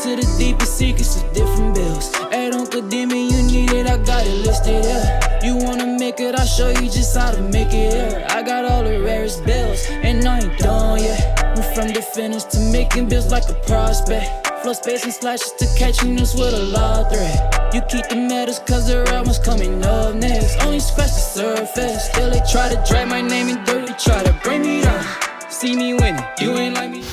to the deepest secrets of different bills. At Uncle Demi, you need it, I got it listed, yeah. You wanna make it, I'll show you just how to make it, yeah. I got all the rarest bills, and I ain't done yet. Went from the finish to making bills like a prospect. Flow space and slashes to catching us with a law threat. You keep the medals cause the right one's coming up next. Only scratch the surface. Still they try to drag my name in dirt, they try to bring me down. See me winning, you ain't like me.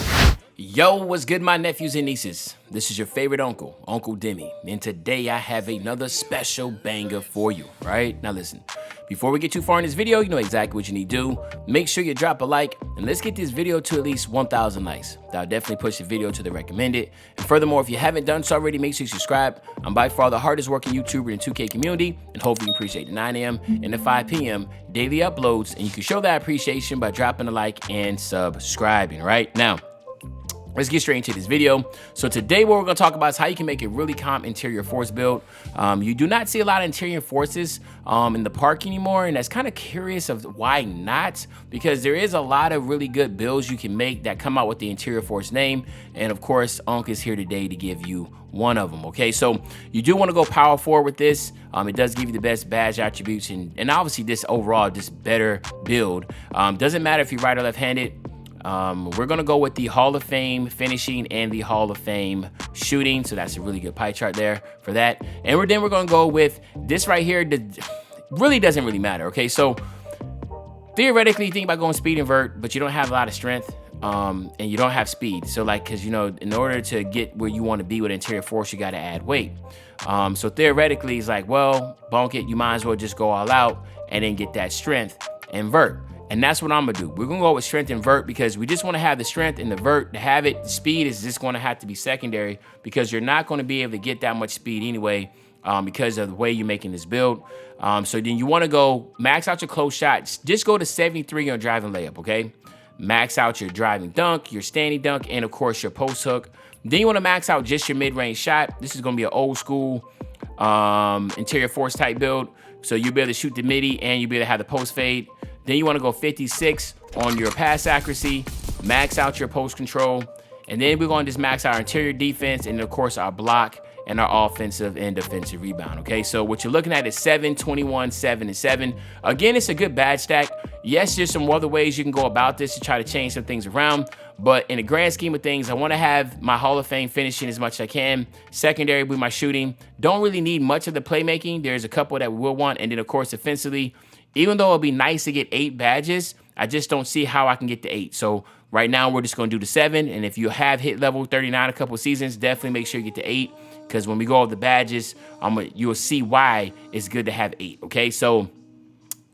Yo, what's good, my nephews and nieces? This is your favorite uncle, Uncle Demi, and today I have another special banger for you, right? Now listen, before we get too far in this video, you know exactly what you need to do. Make sure you drop a like, and let's get this video to at least 1,000 likes. That'll definitely push the video to the recommended. And furthermore, if you haven't done so already, make sure you subscribe. I'm by far the hardest working YouTuber in the 2K community, and hopefully you appreciate the 9 a.m. and the 5 p.m. daily uploads, and you can show that appreciation by dropping a like and subscribing, right? Now, let's get straight into this video. So today what we're going to talk about is how you can make a really calm interior force build. You do not see a lot of interior forces in the park anymore, and that's kind of curious of why not, because there is a lot of really good builds you can make that come out with the interior force name, and of course Unc is here today to give you one of them. Okay, so you do want to go power forward with this. It does give you the best badge attributes, and obviously this overall just better build. Doesn't matter if you're right or left-handed. We're gonna go with the Hall of Fame finishing and the Hall of Fame shooting, so that's a really good pie chart there for that. And then we're gonna go with this right here. Really doesn't really matter. Okay, so theoretically you think about going speed invert, but you don't have a lot of strength and you don't have speed. So like, because you know, in order to get where you want to be with interior force, you got to add weight. So theoretically it's like, well, bonk it, you might as well just go all out and then get that strength invert. And that's what I'm gonna do. We're gonna go with strength and vert because we just wanna have the strength and the vert to have it. The speed is just gonna have to be secondary because you're not gonna be able to get that much speed anyway because of the way you're making this build. So then you wanna go max out your close shot. Just go to 73 on your driving layup, okay? Max out your driving dunk, your standing dunk, and of course your post hook. Then you wanna max out just your mid-range shot. This is gonna be an old school interior force type build. So you'll be able to shoot the midi and you'll be able to have the post fade. Then you want to go 56 on your pass accuracy, max out your post control, and then we're going to just max our interior defense and of course our block and our offensive and defensive rebound. Okay, so what you're looking at is 7, 21, 7, and 7. Again, it's a good badge stack. Yes, there's some other ways you can go about this to try to change some things around, but in the grand scheme of things, I want to have my Hall of Fame finishing as much as I can. Secondary with my shooting. Don't really need much of the playmaking. There's a couple that we will want, and then of course offensively, even though it'd be nice to get 8 badges, I just don't see how I can get to 8. So right now we're just going to do the 7. And if you have hit level 39 a couple seasons, definitely make sure you get to 8. Because when we go over the badges, you'll see why it's good to have 8. Okay, so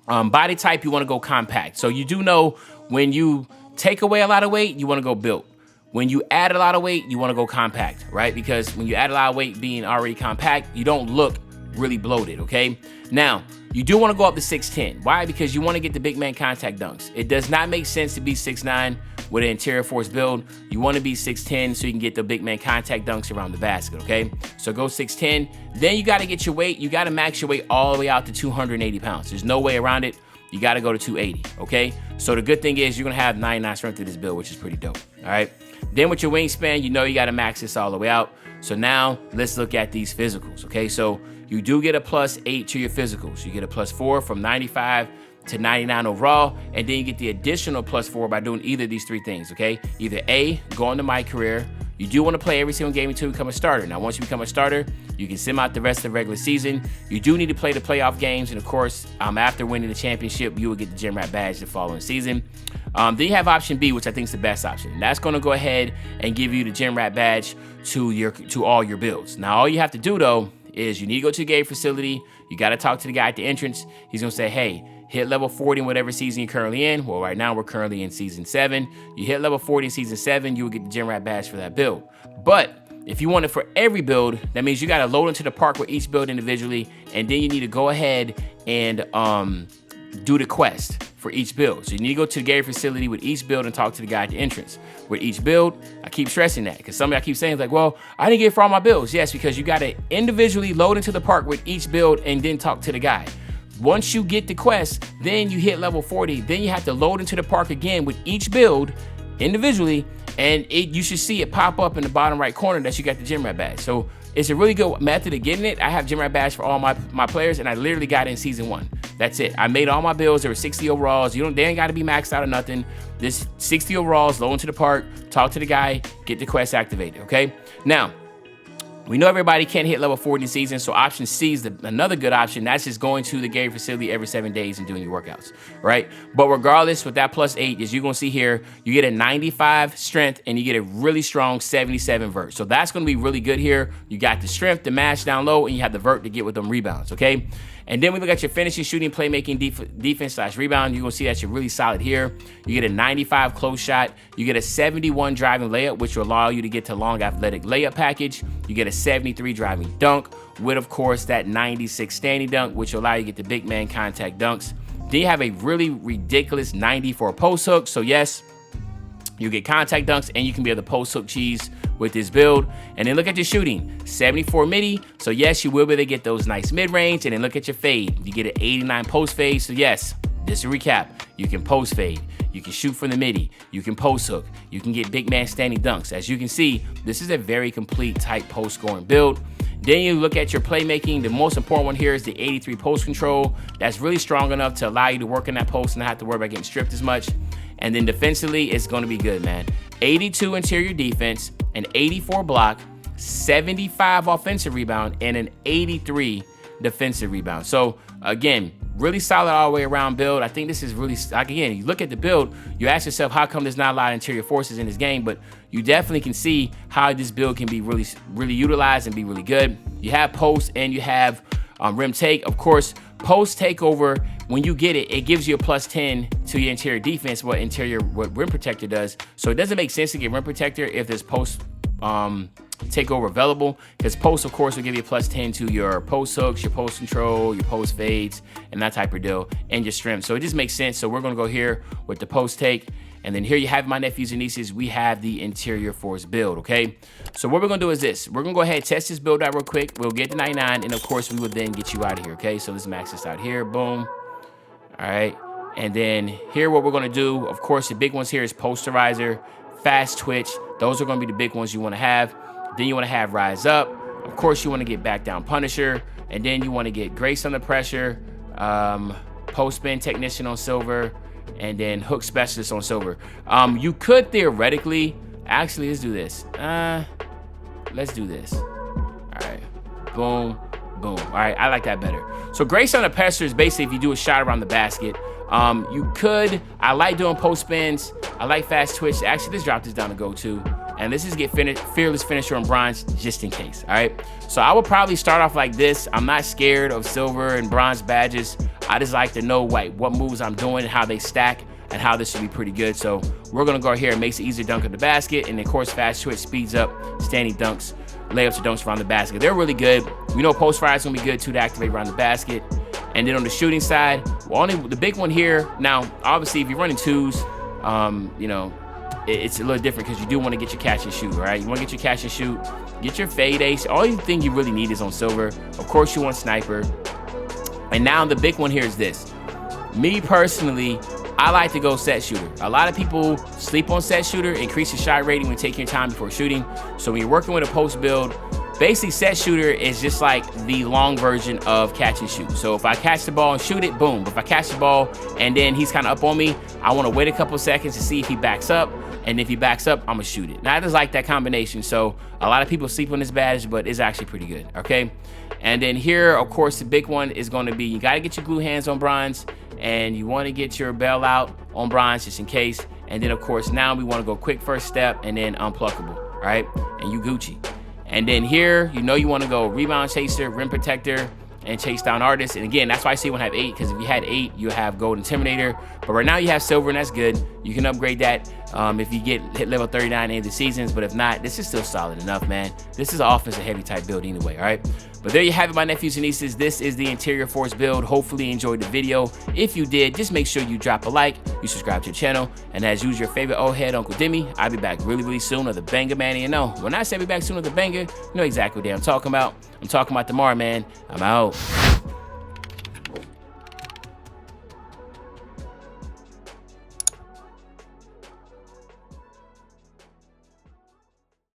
body type, you want to go compact. So you do know when you take away a lot of weight, you want to go built. When you add a lot of weight, you want to go compact, right? Because when you add a lot of weight being already compact, you don't look really bloated, okay? Now, you do want to go up to 6'10". Why? Because you want to get the big man contact dunks. It does not make sense to be 6'9" with an interior force build. You want to be 6'10" so you can get the big man contact dunks around the basket, okay? So go 6'10". Then you got to get your weight. You got to max your weight all the way out to 280 pounds. There's no way around it. You got to go to 280, okay? So the good thing is you're going to have 99 strength to this build, which is pretty dope, all right? Then with your wingspan, you know you got to max this all the way out. So now let's look at these physicals, okay? So you do get a +8 to your physicals. You get a +4 from 95 to 99 overall, and then you get the additional +4 by doing either of these 3 things, okay? Either A, go into my career. You do want to play every single game until you become a starter. Now, once you become a starter, you can sim out the rest of the regular season. You do need to play the playoff games, and of course, after winning the championship, you will get the Gym Rat badge the following season. Then you have option B, which I think is the best option. And that's going to go ahead and give you the Gym Rat badge to all your builds. Now, all you have to do, though, is you need to go to the game facility. You got to talk to the guy at the entrance. He's going to say, hey, hit level 40 in whatever season you're currently in. Well, right now we're currently in season 7. You hit level 40 in season 7, you will get the Gym Rat badge for that build. But if you want it for every build, that means you got to load into the park with each build individually, and then you need to go ahead and do the quest for each build. So you need to go to the game facility with each build and talk to the guy at the entrance. With each build, I keep stressing that because somebody I keep saying is like, well, I didn't get it for all my builds. Yes, because you got to individually load into the park with each build and then talk to the guy. Once you get the quest, then you hit level 40. Then you have to load into the park again with each build individually and you should see it pop up in the bottom right corner that you got the gym rat badge. So it's a really good method of getting it. I have gym rat badge for all my players, and I literally got it in season 1. That's it. I made all my builds. There were 60 overalls. They ain't got to be maxed out or nothing. This 60 overalls, low into the park, talk to the guy, get the quest activated, okay? Now, we know everybody can't hit level 40 in season, so option C is another good option. That's just going to the game facility every 7 days and doing your workouts, right? But regardless, with that +8, as you're going to see here, you get a 95 strength and you get a really strong 77 vert. So that's going to be really good here. You got the strength, the mash down low, and you have the vert to get with them rebounds, okay? And then we look at your finishing, shooting, playmaking, defense / rebound. You're going to see that you're really solid here. You get a 95 close shot. You get a 71 driving layup, which will allow you to get to long athletic layup package. You get a 73 driving dunk with, of course, that 96 standing dunk, which will allow you to get the big man contact dunks. Then you have a really ridiculous 90 for a post hook. So yes, you get contact dunks and you can be able to post hook cheese with this build. And then look at your shooting, 74 midi. So yes, you will be able to get those nice mid-range. And then look at your fade. You get an 89 post fade. So yes, just to recap, you can post fade, you can shoot from the midi, you can post hook, you can get big man standing dunks. As you can see, this is a very complete type post scoring build. Then you look at your playmaking. The most important one here is the 83 post control. That's really strong enough to allow you to work in that post and not have to worry about getting stripped as much. And then defensively, it's going to be good, man. 82 interior defense, an 84 block, 75 offensive rebound, and an 83 defensive rebound. So again, really solid all the way around build. I think this is really, like, again, you look at the build, you ask yourself, how come there's not a lot of interior forces in this game? But you definitely can see how this build can be really utilized and be really good. You have post and you have rim take. Of course, post takeover, when you get it, it gives you a +10 to your interior defense, what rim protector does. So it doesn't make sense to get rim protector if there's post takeover available, because post, of course, will give you a +10 to your post hooks, your post control, your post fades, and that type of deal, and your strength. So it just makes sense. So we're going to go here with the post take. And then here you have my nephews and nieces. We have the interior force build, okay? So what we're going to do is this. We're going to go ahead and test this build out real quick. We'll get to 99, and of course, we will then get you out of here, okay? So let's max this out here. Boom. All right. And then here, what we're going to do, of course, the big ones here is posterizer, fast twitch. Those are going to be the big ones you want to have. Then you want to have rise up. Of course, you want to get back down punisher. And then you want to get grace under pressure, post spin technician on silver, and then hook specialist on silver. You could theoretically, actually, let's do this. Let's do this. All right, boom, boom. All right, I like that better. So grace under pressure is basically if you do a shot around the basket. You could, I like doing post spins. I like fast twitch. Actually, let's drop this down to go to. And let's just get fearless finisher on bronze just in case, all right? So I would probably start off like this. I'm not scared of silver and bronze badges. I just like to know what moves I'm doing and how they stack and how this should be pretty good. So we're gonna go here and makes it easier to dunk at the basket. And of course, fast twitch speeds up standing dunks, layups or dunks around the basket. They're really good. We know post fire is gonna be good too to activate around the basket. And then on the shooting side, well, only the big one here. Now, obviously, if you're running twos, you know, it's a little different because you do want to get your catch and shoot, right? You want to get your catch and shoot, get your fade ace. All you think you really need is on silver. Of course, you want sniper. And now the big one here is this. Me personally, I like to go set shooter. A lot of people sleep on set shooter, increase your shot rating when taking your time before shooting. So when you're working with a post build, basically set shooter is just like the long version of catch and shoot. So if I catch the ball and shoot it, boom. If I catch the ball and then he's kind of up on me, I want to wait a couple seconds to see if he backs up. And if he backs up, I'm gonna shoot it. Now I just like that combination. So a lot of people sleep on this badge, but it's actually pretty good, okay? And then here, of course, the big one is gonna be, you gotta get your glue hands on bronze, and you wanna get your bailout on bronze just in case. And then of course, now we wanna go quick first step and then unpluckable, all right? And you Gucci. And then here, you know you wanna go rebound chaser, rim protector, and chase down artists. And again, that's why I say you want to have 8, because if you had 8, you have gold intimidator. But right now you have silver, and that's good. You can upgrade that if you hit level 39 in the seasons. But if not, this is still solid enough, man. This is an offensive heavy type build anyway, all right? But there you have it, my nephews and nieces. This is the interior force build. Hopefully you enjoyed the video. If you did, just make sure you drop a like, you subscribe to the channel, and as usual, your favorite old head, Uncle Demi. I'll be back really soon with the banger, man. And you know, when I say be back soon with the banger, you know exactly what I'm talking about. I'm talking about tomorrow, man. I'm out.